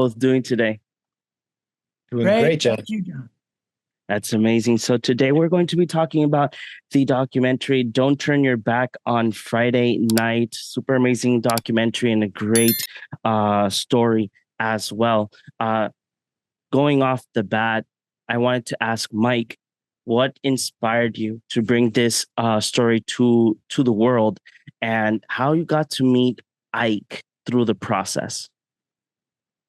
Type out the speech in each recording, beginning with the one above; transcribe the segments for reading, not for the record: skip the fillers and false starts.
both doing today? Doing Great. great, John. Thank you, John. That's amazing. So today we're going to be talking about the documentary Don't Turn Your Back on Friday Night. Super amazing documentary and a great story as well. Going off the bat, I wanted to ask Mike, what inspired you to bring this story to the world, and how you got to meet Ike through the process?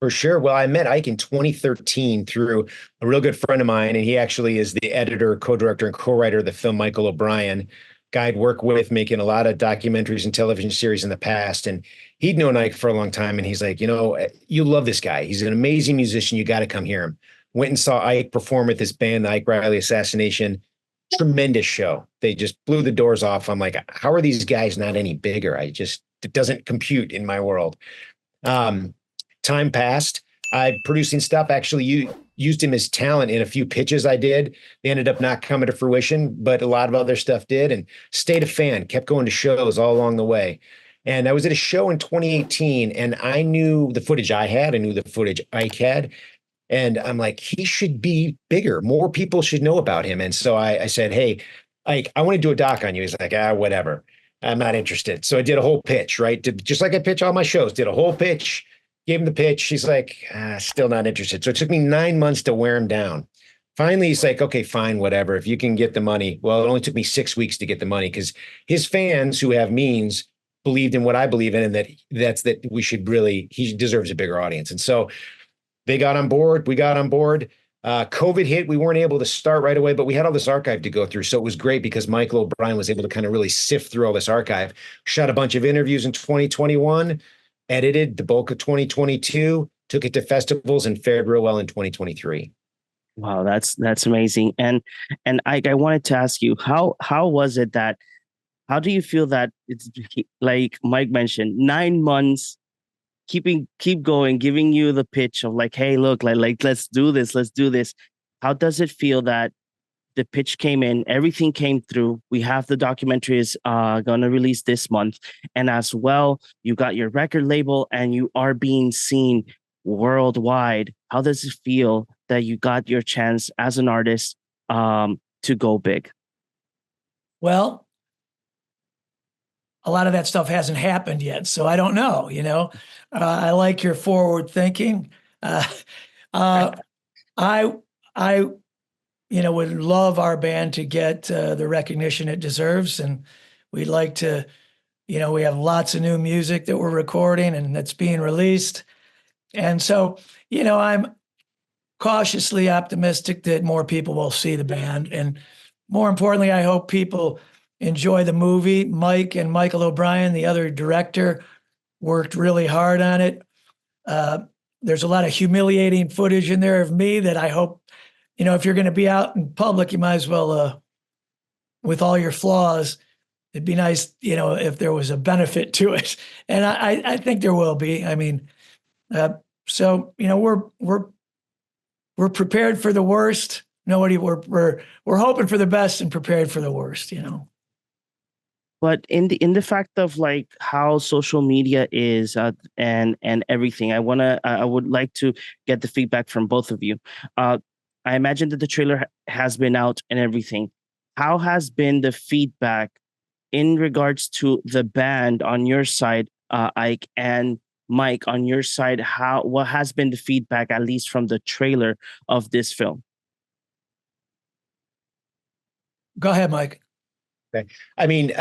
For sure. Well, I met Ike in 2013 through a real good friend of mine, and he actually is the editor, co-director, and co-writer of the film Michael O'Brien, guy I'd worked with making a lot of documentaries and television series in the past. And he'd known Ike for a long time, and he's like, you love this guy. He's an amazing musician. You got to come hear him. Went and saw Ike perform at this band, the Ike Riley Assassination. Tremendous show. They just blew the doors off. I'm like, how are these guys not any bigger? It doesn't compute in my world. Time passed. I producing stuff. Actually, you used him as talent in a few pitches I did. They ended up not coming to fruition, but a lot of other stuff did. And stayed a fan. Kept going to shows all along the way. And I was at a show in 2018, and I knew the footage I had. I knew the footage Ike had. And I'm like, he should be bigger. More people should know about him. And so I said, hey, Ike, I want to do a doc on you. He's like, whatever. I'm not interested. So I did a whole pitch, right? Just like I pitch all my shows, did a whole pitch. Gave him the pitch. He's like, still not interested. So it took me 9 months to wear him down. Finally, he's like, okay, fine, whatever. If you can get the money. Well, it only took me 6 weeks to get the money because his fans who have means believed in what I believe in, and that he deserves a bigger audience. And so they got on board. We got on board. COVID hit. We weren't able to start right away, but we had all this archive to go through. So it was great because Michael O'Brien was able to kind of really sift through all this archive. Shot a bunch of interviews in 2021. Edited the bulk of 2022, took it to festivals, and fared real well in 2023. Wow, that's amazing. And I wanted to ask you, how was it that, how do you feel that it's like Mike mentioned, 9 months, keep going, giving you the pitch of like, hey, look, like let's do this. How does it feel that the pitch came in, everything came through? We have the documentary is going to release this month. And as well, you got your record label and you are being seen worldwide. How does it feel that you got your chance as an artist to go big? Well, a lot of that stuff hasn't happened yet, so I don't know, I like your forward thinking. I would love our band to get the recognition it deserves. And we'd like to, we have lots of new music that we're recording and that's being released. And so, I'm cautiously optimistic that more people will see the band. And more importantly, I hope people enjoy the movie. Mike and Michael O'Brien, the other director, worked really hard on it. There's a lot of humiliating footage in there of me that I hope, if you're going to be out in public, you might as well, with all your flaws, it'd be nice, if there was a benefit to it. And I think there will be. I mean, so, we're prepared for the worst. We're hoping for the best and prepared for the worst, But in the fact of like how social media is and everything, I would like to get the feedback from both of you. I imagine that the trailer has been out and everything. How has been the feedback in regards to the band on your side, Ike, and Mike on your side? What has been the feedback, at least from the trailer of this film? Go ahead, Mike. Okay. I mean,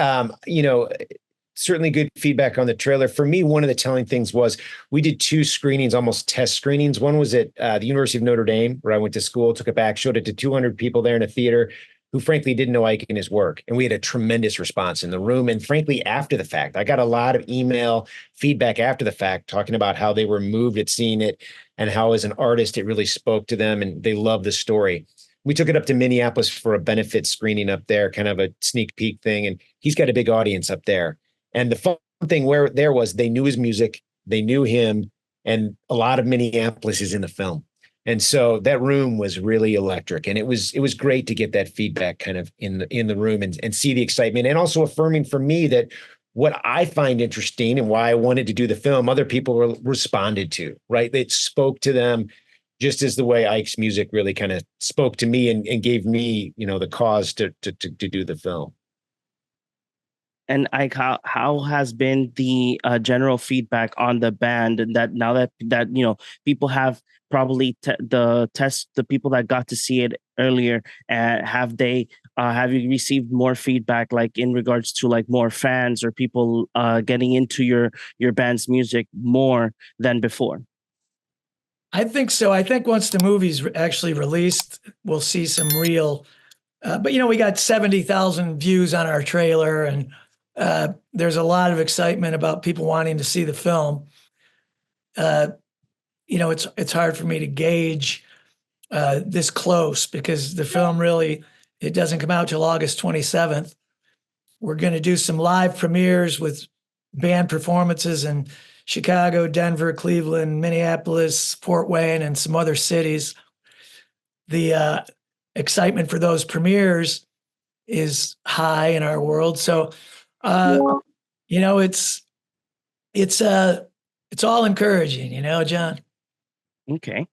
certainly good feedback on the trailer. For me, one of the telling things was we did 2 screenings, almost test screenings. One was at the University of Notre Dame, where I went to school, took it back, showed it to 200 people there in a theater who frankly didn't know Ike and his work. And we had a tremendous response in the room. And frankly, after the fact, I got a lot of email feedback after the fact, talking about how they were moved at seeing it and how as an artist, it really spoke to them and they loved the story. We took it up to Minneapolis for a benefit screening up there, kind of a sneak peek thing. And he's got a big audience up there. And the fun thing where there was, they knew his music, they knew him, and a lot of Minneapolis is in the film. And so that room was really electric. And it was great to get that feedback kind of in the room and see the excitement, and also affirming for me that what I find interesting and why I wanted to do the film, other people responded to, right? It spoke to them just as the way Ike's music really kind of spoke to me and gave me, the cause to do the film. And Ike, how has been the general feedback on the band? And that now that people have probably the people that got to see it earlier, have you received more feedback, like in regards to like more fans or people getting into your band's music more than before? I think so. I think once the movie's actually released, we'll see some real. But we got 70,000 views on our trailer, and there's a lot of excitement about people wanting to see the film. It's hard for me to gauge this close because the film really it doesn't come out till August 27th. We're going to do some live premieres with band performances in Chicago, Denver, Cleveland, Minneapolis, Fort Wayne, and some other cities. The excitement for those premieres is high in our world. So, it's all encouraging, John. Okay.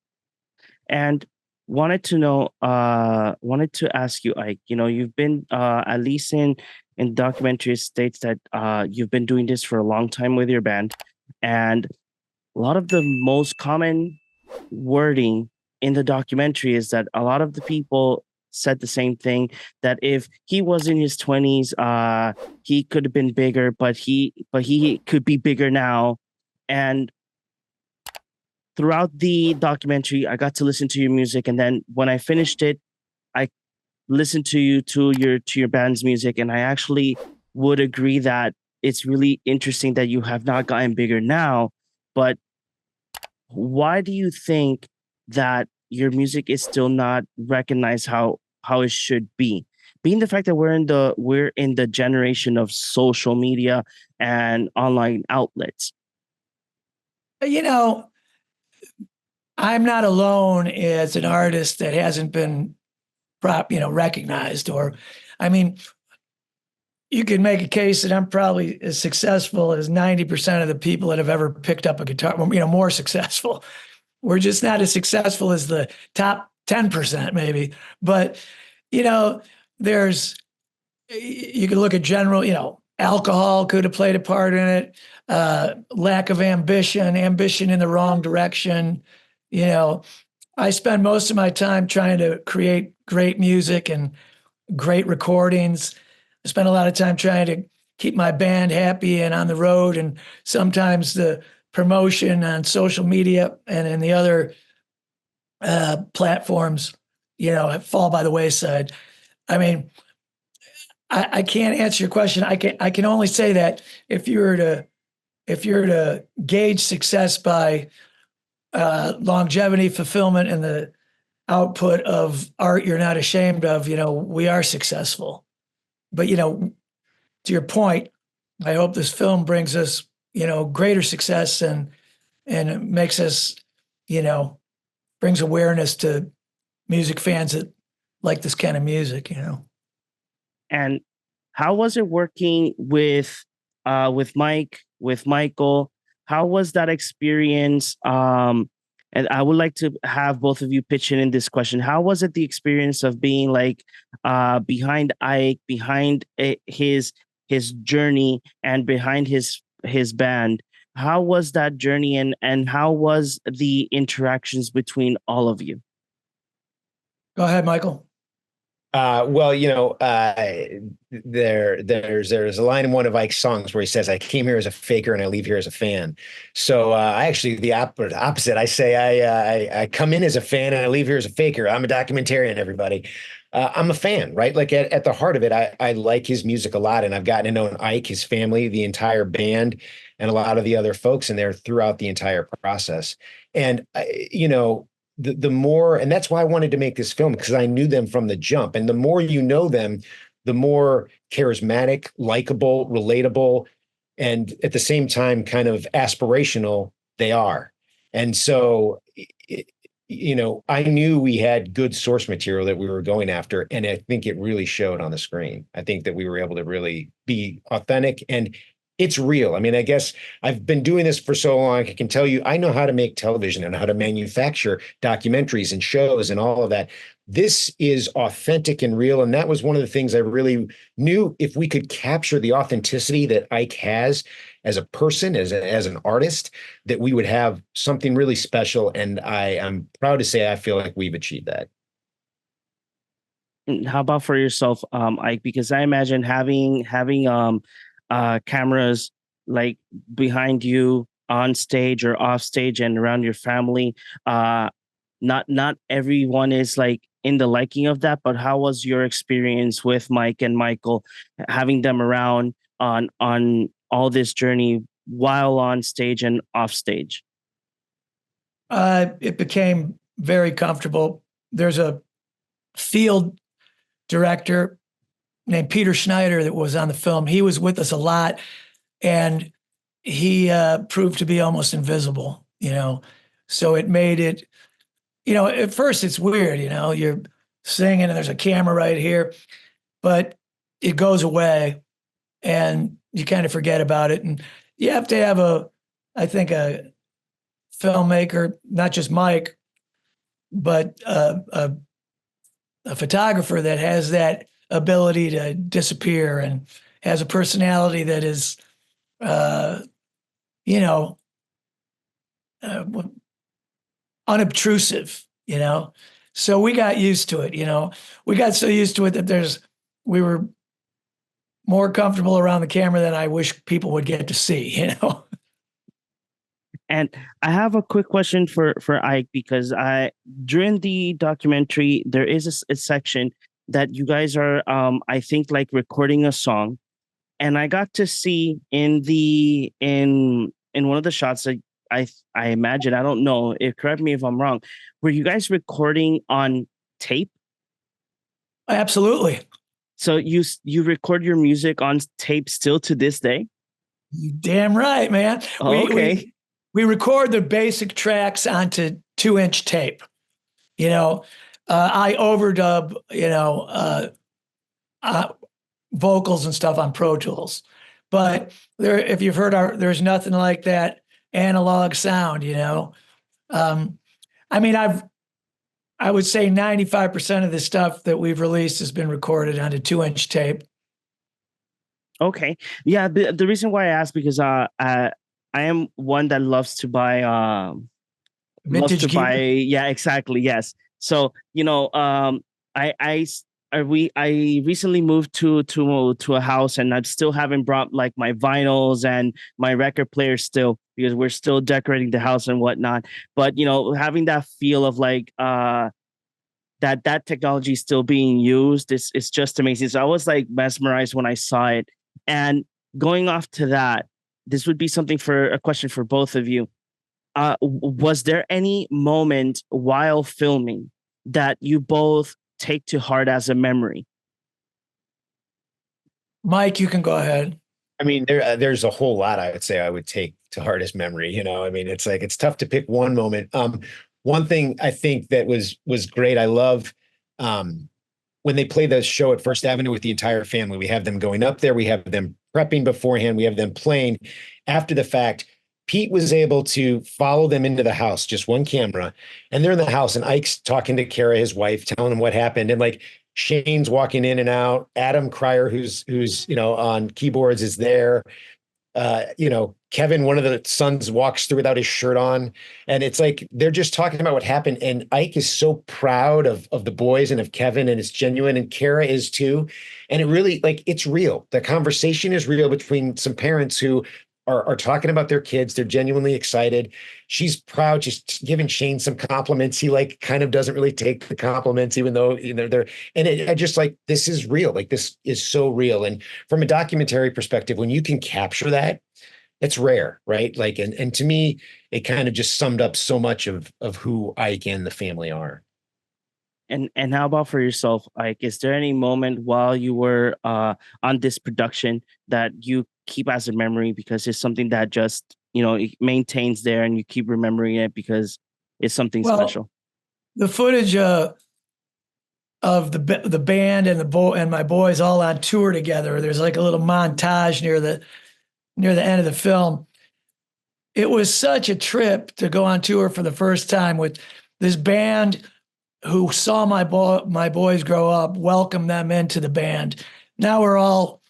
And wanted to ask you, Ike, you've been at least in documentary states that you've been doing this for a long time with your band, and a lot of the most common wording in the documentary is that a lot of the people said the same thing, that if he was in his 20s, he could have been bigger, but he could be bigger now. And throughout the documentary, I got to listen to your music, and then when I finished it, I listened to your band's music, and I actually would agree that it's really interesting that you have not gotten bigger now. But why do you think that your music is still not recognized how it should be? Being the fact that we're in the generation of social media and online outlets. I'm not alone as an artist that hasn't been recognized. Or, I mean, you could make a case that I'm probably as successful as 90% of the people that have ever picked up a guitar, more successful. We're just not as successful as the top 10%, maybe. But, you could look at general, alcohol could have played a part in it, lack of ambition in the wrong direction. I spend most of my time trying to create great music and great recordings. I spend a lot of time trying to keep my band happy and on the road. And sometimes the promotion on social media and in the other platforms, fall by the wayside. I mean, I can't answer your question. I can only say that if you were to gauge success by longevity, fulfillment, and the output of art you're not ashamed of, we are successful. But, to your point, I hope this film brings us, greater success and it makes us, brings awareness to music fans that like this kind of music, And how was it working with Mike, with Michael? How was that experience? And I would like to have both of you pitch in this question. How was it the experience of being like behind Ike, behind his journey, and behind his band? How was that journey, and how was the interactions between all of you? Go ahead, Michael. Well, there's a line in one of Ike's songs where he says, "I came here as a faker and I leave here as a fan." So I actually the opposite. I say I come in as a fan and I leave here as a faker. I'm a documentarian, everybody. I'm a fan, right? Like at the heart of it, I like his music a lot, and I've gotten to know Ike, his family, the entire band, and a lot of the other folks in there throughout the entire process. And the more, and that's why I wanted to make this film, because I knew them from the jump. And the more you know them, the more charismatic, likable, relatable, and at the same time, kind of aspirational they are. And so, I knew we had good source material that we were going after. And I think it really showed on the screen. I think that we were able to really be authentic. And it's real. I mean, I guess I've been doing this for so long. I can tell you, I know how to make television and how to manufacture documentaries and shows and all of that. This is authentic and real. And that was one of the things I really knew, if we could capture the authenticity that Ike has as a person, as an artist, that we would have something really special. And I'm proud to say I feel like we've achieved that. And how about for yourself, Ike? Because I imagine having cameras like behind you on stage or off stage and around your family. Not everyone is like in the liking of that, but how was your experience with Mike and Michael, having them around on all this journey while on stage and off stage? It became very comfortable. There's a field director named Peter Schneider that was on the film. He was with us a lot, and he proved to be almost invisible, you know. So it made it, you know, at first it's weird, you know, you're singing and there's a camera right here, but it goes away and you kind of forget about it. And you have to have I think a filmmaker, not just Mike, but a photographer that has that ability to disappear and has a personality that is, you know, uh, unobtrusive, you know. So we got used to it, you know. We got so used to it that we were more comfortable around the camera than I wish people would get to see, you know. And I have a quick question for Ike, because during the documentary there is a section that you guys are I think like recording a song, and I got to see in one of the shots that I imagine, I don't know, correct me if I'm wrong, were you guys recording on tape? Absolutely. So you record your music on tape still to this day? You damn right, man. Oh, okay. We record the basic tracks onto 2-inch tape. You know, I overdub, you know, vocals and stuff on Pro Tools. But if you've heard there's nothing like that analog sound, you know. I mean, I would say 95% of the stuff that we've released has been recorded onto 2-inch tape. Okay. Yeah, the reason why I asked, because I am one that loves Vintage to buy, gear. yeah, exactly, yes. So, you know, I recently moved to a house, and I still haven't brought like my vinyls and my record player still, because we're still decorating the house and whatnot. But you know, having that feel of like that technology is still being used, it's just amazing. So I was like mesmerized when I saw it. And going off to that, this would be something for a question for both of you. Was there any moment while filming that you both take to heart as a memory? Mike, you can go ahead. I mean, there's a whole lot I would say I would take to heart as memory. You know, I mean, it's like it's tough to pick one moment. One thing I think that was great. I love when they play the show at First Avenue with the entire family. We have them going up there. We have them prepping beforehand. We have them playing after the fact. Pete was able to follow them into the house, just one camera, and they're in the house. And Ike's talking to Kara, his wife, telling him what happened, and like Shane's walking in and out. Adam Cryer, who's you know on keyboards, is there. You know, Kevin, one of the sons, walks through without his shirt on, and it's like they're just talking about what happened. And Ike is so proud of the boys and of Kevin, and it's genuine, and Kara is too. And it really, like, it's real. The conversation is real between some parents who are talking about their kids. They're genuinely excited. She's proud. She's giving Shane some compliments. He like kind of doesn't really take the compliments, even though you know they're. And I just like, this is real. Like, this is so real. And from a documentary perspective, when you can capture that, it's rare, right? Like, and to me, it kind of just summed up so much of who Ike and the family are. And how about for yourself? Like, is there any moment while you were on this production that you keep as a memory, because it's something that just, you know, it maintains there and you keep remembering it because it's something special? The footage of the band and and my boys all on tour together. There's like a little montage near near the end of the film. It was such a trip to go on tour for the first time with this band who saw my boys grow up, welcome them into the band. Now we're all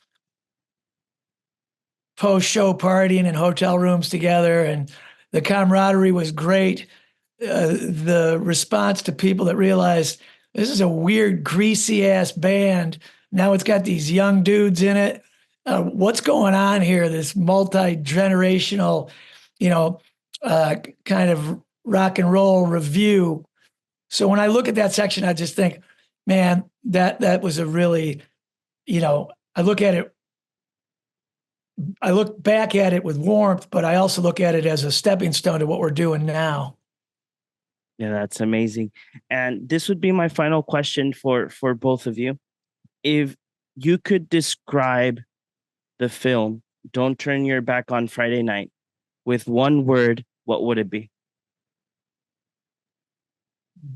post-show partying in hotel rooms together, and the camaraderie was great. The response to people that realized this is a weird, greasy-ass band. Now it's got these young dudes in it. What's going on here? This multi-generational, kind of rock and roll review. So when I look at that section, I just think, man, that was a really, I look back at it with warmth, but I also look at it as a stepping stone to what we're doing now. Yeah, that's amazing. And this would be my final question for both of you. If you could describe the film Don't Turn Your Back on Friday Night with one word, what would it be?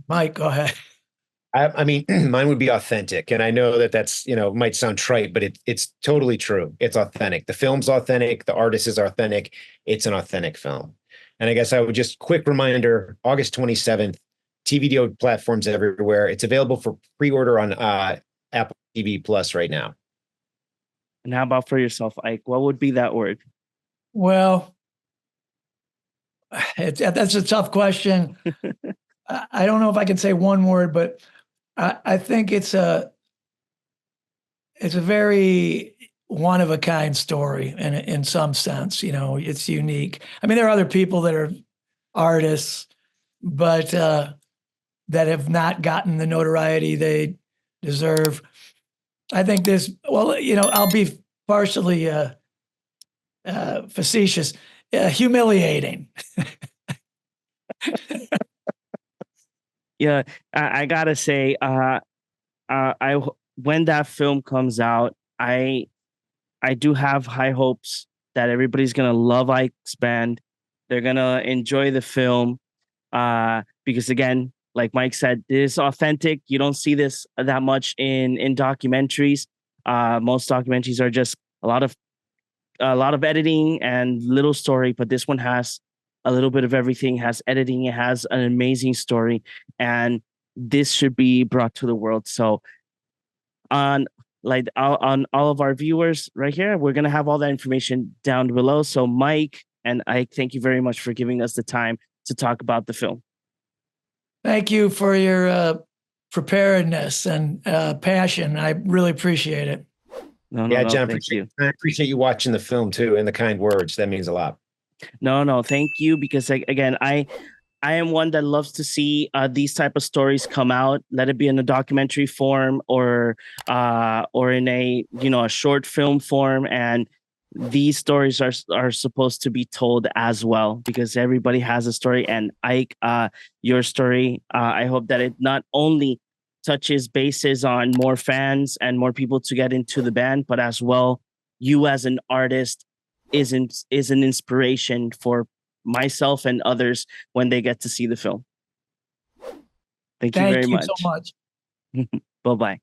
Mike, go ahead. I mean, mine would be authentic. And I know that that's, might sound trite, but it's totally true. It's authentic. The film's authentic. The artist is authentic. It's an authentic film. And I guess I would just quick reminder, August 27th, TV platforms everywhere. It's available for pre-order on Apple TV Plus right now. And how about for yourself, Ike? What would be that word? Well, that's a tough question. I don't know if I can say one word, but I think it's a very one of a kind story in some sense. It's unique. I mean, there are other people that are artists, but that have not gotten the notoriety they deserve. I think this. Well, I'll be partially facetious, humiliating. Yeah, I gotta say, I when that film comes out, I do have high hopes that everybody's gonna love Ike's band. They're gonna enjoy the film, because again, like Mike said, this is authentic. You don't see this that much in documentaries. Most documentaries are just a lot of editing and little story, but this one has a little bit of everything. It has editing. It has an amazing story, and this should be brought to the world. So on on all of our viewers right here, we're gonna have all that information down below. So Mike and I thank you very much for giving us the time to talk about the film. Thank you for your preparedness and passion. I really appreciate it. No, John, thank you. I appreciate you watching the film too, and the kind words. That means a lot. No, thank you, because again, I am one that loves to see these type of stories come out. Let it be in a documentary form or in a a short film form, and these stories are supposed to be told as well, because everybody has a story. And Ike, your story, I hope that it not only touches bases on more fans and more people to get into the band, but as well you as an artist is an inspiration for myself and others when they get to see the film. Thank you very much. Thank you so much. Bye-bye.